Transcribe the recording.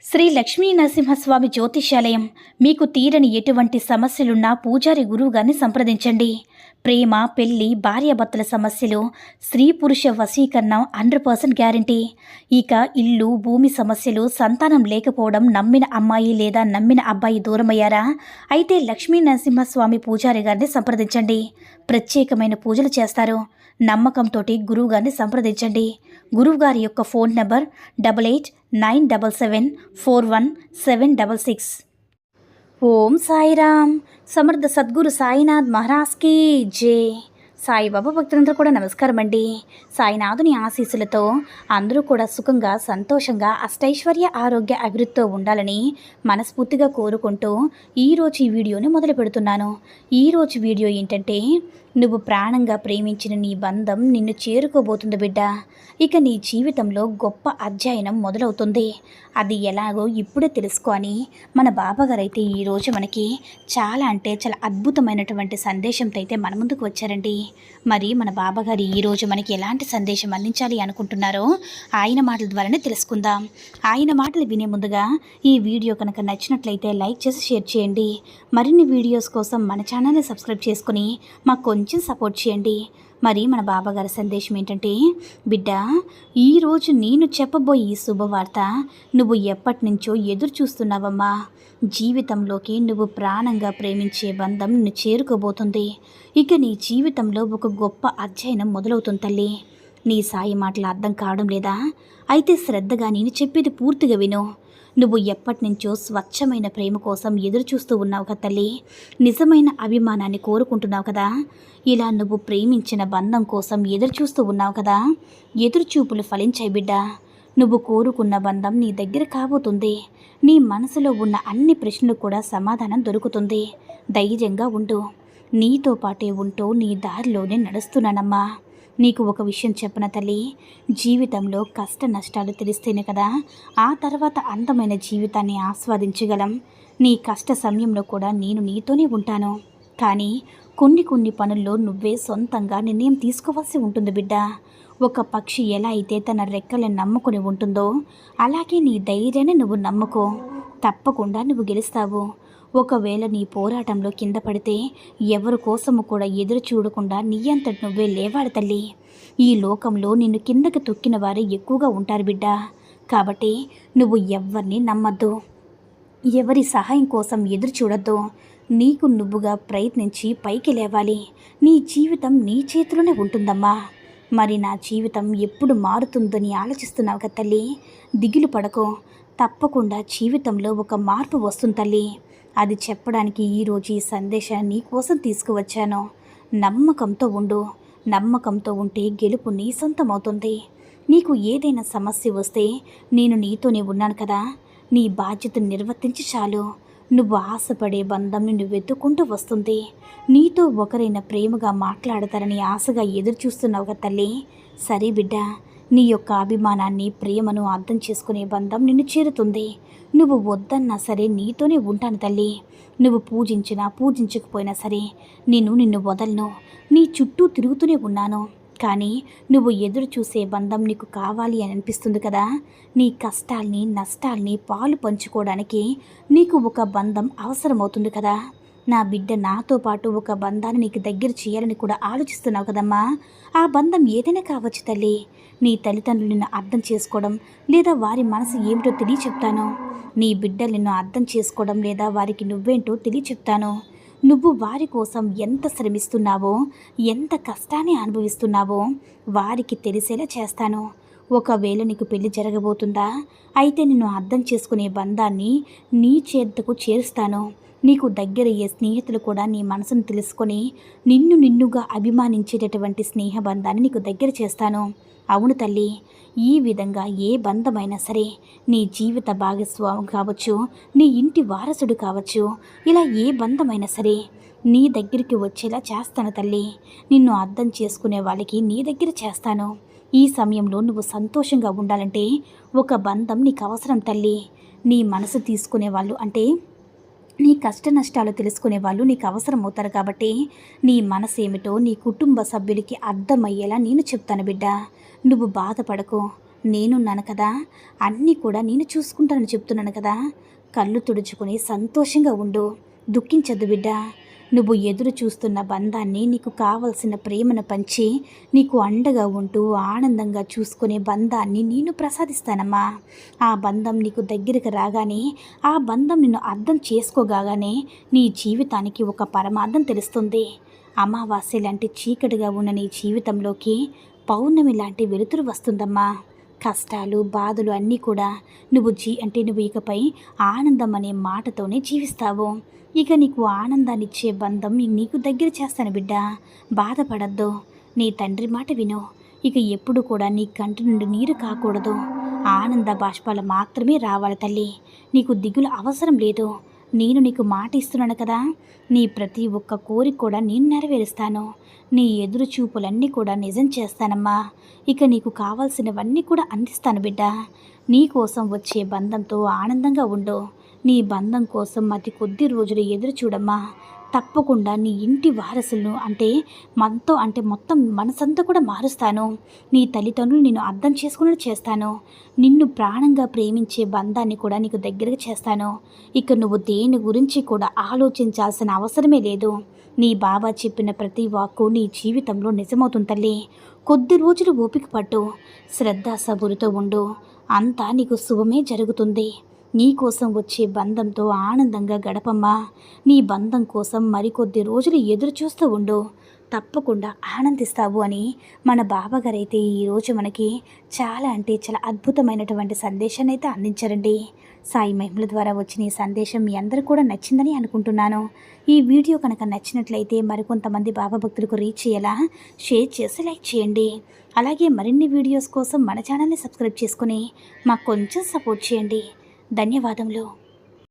శ్రీ లక్ష్మీ నరసింహస్వామి జ్యోతిష్యాలయం. మీకు తీరని ఎటువంటి సమస్యలున్నా పూజారి గురువుగారిని సంప్రదించండి. ప్రేమ, పెళ్లి, భార్యాభర్తల సమస్యలు, స్త్రీ పురుష వశీకరణం 100% గ్యారంటీ. ఇక ఇల్లు, భూమి సమస్యలు, సంతానం లేకపోవడం, నమ్మిన అమ్మాయి లేదా నమ్మిన అబ్బాయి దూరమయ్యారా? అయితే లక్ష్మీ నరసింహస్వామి పూజారి గారిని సంప్రదించండి. ప్రత్యేకమైన పూజలు చేస్తారు. నమ్మకంతో గురువుగారిని సంప్రదించండి. గురువుగారి యొక్క ఫోన్ నంబర్ 8897741766. ఓం సాయిరామ్. సమర్థ సద్గురు సాయినాథ్ మహారాజ్కి జై. సాయిబాబా భక్తులందరూ కూడా నమస్కారం అండి. సాయినాథుని ఆశీస్సులతో అందరూ కూడా సుఖంగా, సంతోషంగా, అష్టైశ్వర్య, ఆరోగ్య, అభివృద్ధితో ఉండాలని మనస్ఫూర్తిగా కోరుకుంటూ ఈరోజు ఈ వీడియోని మొదలు పెడుతున్నాను. ఈరోజు వీడియో ఏంటంటే, నువ్వు ప్రాణంగా ప్రేమించిన నీ బంధం నిన్ను చేరుకోబోతుంది బిడ్డ. ఇక నీ జీవితంలో గొప్ప అధ్యయనం మొదలవుతుంది. అది ఎలాగో ఇప్పుడే తెలుసుకో అని మన బాబాగారు అయితే ఈరోజు మనకి చాలా అద్భుతమైనటువంటి సందేశంతో అయితే మన ముందుకు వచ్చారండి. మరి మన బాబాగారు ఈరోజు మనకి ఎలాంటి సందేశం అందించాలి అనుకుంటున్నారో ఆయన మాటల ద్వారానే తెలుసుకుందాం. ఆయన మాటలు వినే ముందుగా ఈ వీడియో కనుక నచ్చినట్లయితే లైక్ చేసి షేర్ చేయండి. మరిన్ని వీడియోస్ కోసం మన ఛానల్ని సబ్స్క్రైబ్ చేసుకుని మాకు కొంచెం సపోర్ట్ చేయండి. మరి మన బాబాగారి సందేశం ఏంటంటే, బిడ్డ, ఈరోజు నేను చెప్పబోయే ఈ శుభవార్త నువ్వు ఎప్పటి నుంచో ఎదురు చూస్తున్నావమ్మా. జీవితంలోకి నువ్వు ప్రాణంగా ప్రేమించే బంధం నిన్ను చేరుకోబోతుంది. ఇక నీ జీవితంలో ఒక గొప్ప అధ్యయనం మొదలవుతుంది తల్లి. నీ సాయి మాటలు అర్థం కావడం లేదా? అయితే శ్రద్ధగా నేను చెప్పేది పూర్తిగా విను. నువ్వు ఎప్పటి నుంచో స్వచ్ఛమైన ప్రేమ కోసం ఎదురు చూస్తూ ఉన్నావు కదా తల్లి. నిజమైన అభిమానాన్ని కోరుకుంటున్నావు కదా. ఇలా నువ్వు ప్రేమించిన బంధం కోసం ఎదురు చూస్తూ ఉన్నావు కదా. ఎదురుచూపులు ఫలించాయి బిడ్డ. నువ్వు కోరుకున్న బంధం నీ దగ్గర కాబోతుంది. నీ మనసులో ఉన్న అన్ని ప్రశ్నలు కూడా సమాధానం దొరుకుతుంది. ధైర్యంగా ఉండు. నీతో పాటే ఉంటూ నీ దారిలోనే నడుస్తున్నానమ్మా. నీకు ఒక విషయం చెప్పన తల్లి, జీవితంలో కష్ట నష్టాలు తెలిస్తేనే కదా ఆ తర్వాత అందమైన జీవితాన్ని ఆస్వాదించగలం. నీ కష్ట సమయంలో కూడా నేను నీతోనే ఉంటాను. కానీ కొన్ని పనుల్లో నువ్వే సొంతంగా నిర్ణయం తీసుకోవాల్సి ఉంటుంది బిడ్డ. ఒక పక్షి ఎలా అయితే తన రెక్కలను నమ్ముకుని ఉంటుందో అలాగే నీ ధైర్యాన్ని నువ్వు నమ్ముకో. తప్పకుండా నువ్వు గెలుస్తావు. ఒకవేళ నీ పోరాటంలో కింద పడితే ఎవరి కోసము కూడా ఎదురు చూడకుండా నీ అంతటి నువ్వే లేవాడు తల్లి. ఈ లోకంలో నిన్ను కిందకి తొక్కిన వారే ఎక్కువగా ఉంటారు బిడ్డ. కాబట్టి నువ్వు ఎవరిని నమ్మద్దు. ఎవరి సహాయం కోసం ఎదురు చూడొద్దు. నీకు నువ్వుగా ప్రయత్నించి పైకి లేవాలి. నీ జీవితం నీ చేతిలోనే ఉంటుందమ్మా. మరి నా జీవితం ఎప్పుడు మారుతుందని ఆలోచిస్తున్నావు కదా తల్లి. దిగులు పడకో. తప్పకుండా జీవితంలో ఒక మార్పు వస్తుంది తల్లి. అది చెప్పడానికి ఈరోజు ఈ సందేశాన్ని నీ కోసం తీసుకువచ్చాను. నమ్మకంతో ఉండు. నమ్మకంతో ఉంటే గెలుపు నీ సొంతమవుతుంది. నీకు ఏదైనా సమస్య వస్తే నేను నీతోనే ఉన్నాను కదా. నీ బాధ్యతను నిర్వర్తించి చాలు. నువ్వు ఆశపడే బంధం నిన్ను వెతుక్కుంటూ వస్తుంది. నీతో ఒకరైనా ప్రేమగా మాట్లాడతారని ఆశగా ఎదురు చూస్తున్నావు కదా తల్లి. సరే బిడ్డ, నీ యొక్క అభిమానాన్ని, ప్రేమను అర్థం చేసుకునే బంధం నిన్ను చేరుతుంది. నువ్వు వద్దన్నా సరే నీతోనే ఉంటాను తల్లి. నువ్వు పూజించినా పూజించకపోయినా సరే నిన్ను వదలను. నీ చుట్టూ తిరుగుతూనే ఉన్నాను. కానీ నువ్వు ఎదురు చూసే బంధం నీకు కావాలి అని అనిపిస్తుంది కదా. నీ కష్టాల్ని, నష్టాల్ని పాలు పంచుకోవడానికి నీకు ఒక బంధం అవసరమవుతుంది కదా. నా బిడ్డ, నాతో పాటు ఒక బంధాన్ని నీకు దగ్గర చేయాలని కూడా ఆలోచిస్తున్నావు కదమ్మా. ఆ బంధం ఏదైనా కావచ్చు తల్లి. నీ తల్లిదండ్రులు నిన్ను అర్థం చేసుకోవడం లేదా వారి మనసు ఏమిటో తెలియచెప్తాను. నీ బిడ్డలు నిన్ను అర్థం చేసుకోవడం లేదా వారికి నువ్వేంటో తెలియచెప్తాను. నువ్వు వారి కోసం ఎంత శ్రమిస్తున్నావో, ఎంత కష్టాన్ని అనుభవిస్తున్నావో వారికి తెలిసేలా చేస్తాను. ఒకవేళ నీకు పెళ్లి జరగబోతుందా? అయితే నిన్ను అర్థం చేసుకునే బంధాన్ని నీ చేతకు చేరుస్తాను. నీకు దగ్గరయ్యే స్నేహితులు కూడా నీ మనసును తెలుసుకొని నిన్నుగా అభిమానించేటటువంటి స్నేహబంధాన్ని నీకు దగ్గర చేస్తాను. అవును తల్లి, ఈ విధంగా ఏ బంధమైనా సరే, నీ జీవిత భాగస్వామి కావచ్చు, నీ ఇంటి వారసుడు కావచ్చు, ఇలా ఏ బంధమైనా సరే నీ దగ్గరికి వచ్చేలా చేస్తాను తల్లి. నిన్ను అర్థం చేసుకునే వాళ్ళకి నీ దగ్గర చేస్తాను. ఈ సమయంలో నువ్వు సంతోషంగా ఉండాలంటే ఒక బంధం నీకు అవసరం తల్లి. నీ మనసు తీసుకునే వాళ్ళు, అంటే నీ కష్ట నష్టాలు తెలుసుకునే వాళ్ళు నీకు అవసరం అవుతారు. కాబట్టి నీ మనసు ఏమిటో నీ కుటుంబ సభ్యులకి అర్థమయ్యేలా నేను చెప్తాను బిడ్డ. నువ్వు బాధపడకు. నేనున్నాను కదా, అన్నీ కూడా నేను చూసుకుంటానని చెప్తున్నాను కదా. కళ్ళు తుడుచుకొని సంతోషంగా ఉండు, దుఃఖించద్దు బిడ్డ. నువ్వు ఎదురు చూస్తున్న బంధాన్ని, నీకు కావలసిన ప్రేమను పంచి నీకు అండగా ఉంటూ ఆనందంగా చూసుకునే బంధాన్ని నేను ప్రసాదిస్తానమ్మా. ఆ బంధం నీకు దగ్గరికి రాగానే, ఆ బంధం నిన్ను అర్థం చేసుకోగానే నీ జీవితానికి ఒక పరమార్థం తెలుస్తుంది. అమావాస్య లాంటి చీకటిగా ఉన్న నీ జీవితంలోకి పౌర్ణమి లాంటి వెలుతురు వస్తుందమ్మా. కష్టాలు బాధలు అన్నీ కూడా నువ్వు ఇకపై ఆనందం అనే మాటతోనే జీవిస్తావు. ఇక నీకు ఆనందాన్నిచ్చే బంధం నీకు దగ్గర చేస్తాను బిడ్డ. బాధపడద్దు, నీ తండ్రి మాట విను. ఇక ఎప్పుడు కూడా నీ కంటి నుండి నీరు కాకూడదు, ఆనంద బాష్పాలు మాత్రమే రావాలి తల్లి. నీకు దిగులు అవసరం లేదు. నేను నీకు మాట ఇస్తున్నాను కదా, నీ ప్రతి ఒక్క కోరిక కూడా నేను నెరవేరుస్తాను. నీ ఎదురు చూపులన్నీ కూడా నిజం చేస్తానమ్మా. ఇక నీకు కావాల్సినవన్నీ కూడా అందిస్తాను బిడ్డ. నీ కోసం వచ్చే బంధంతో ఆనందంగా ఉండు. నీ బంధం కోసం అతి కొద్ది రోజులు ఎదురు చూడమ్మా. తప్పకుండా నీ ఇంటి వారసులను మొత్తం మనసంతా కూడా మారుస్తాను. నీ తల్లిదండ్రులు నిన్ను అర్థం చేసుకునేలా చేస్తాను. నిన్ను ప్రాణంగా ప్రేమించే బంధాన్ని కూడా నీకు దగ్గరగా చేస్తాను. ఇక నువ్వు దేని గురించి కూడా ఆలోచించాల్సిన అవసరమే లేదు. నీ బాబా చెప్పిన ప్రతి వాక్కు నీ జీవితంలో నిజమవుతుంది తల్లి. కొద్ది రోజులు ఓపిక పట్టు, శ్రద్ధ సబురుతో ఉండు. అంతా నీకు శుభమే జరుగుతుంది. నీ కోసం వచ్చే బంధంతో ఆనందంగా గడపమ్మా. నీ బంధం కోసం మరికొద్ది రోజులు ఎదురు చూస్తూ ఉండు, తప్పకుండా ఆనందిస్తావు అని మన బాబాగారైతే ఈరోజు మనకి చాలా అద్భుతమైనటువంటి సందేశాన్ని అయితే అందించారండి. సాయి మహిమల ద్వారా వచ్చిన ఈ సందేశం మీ అందరూ కూడా నచ్చిందని అనుకుంటున్నాను. ఈ వీడియో కనుక నచ్చినట్లయితే మరికొంతమంది బాబా భక్తులకు రీచ్ అయ్యేలా షేర్ చేసి లైక్ చేయండి. అలాగే మరిన్ని వీడియోస్ కోసం మన ఛానల్ని సబ్స్క్రైబ్ చేసుకుని మాకు కొంచెం సపోర్ట్ చేయండి. ధన్యవాదములు.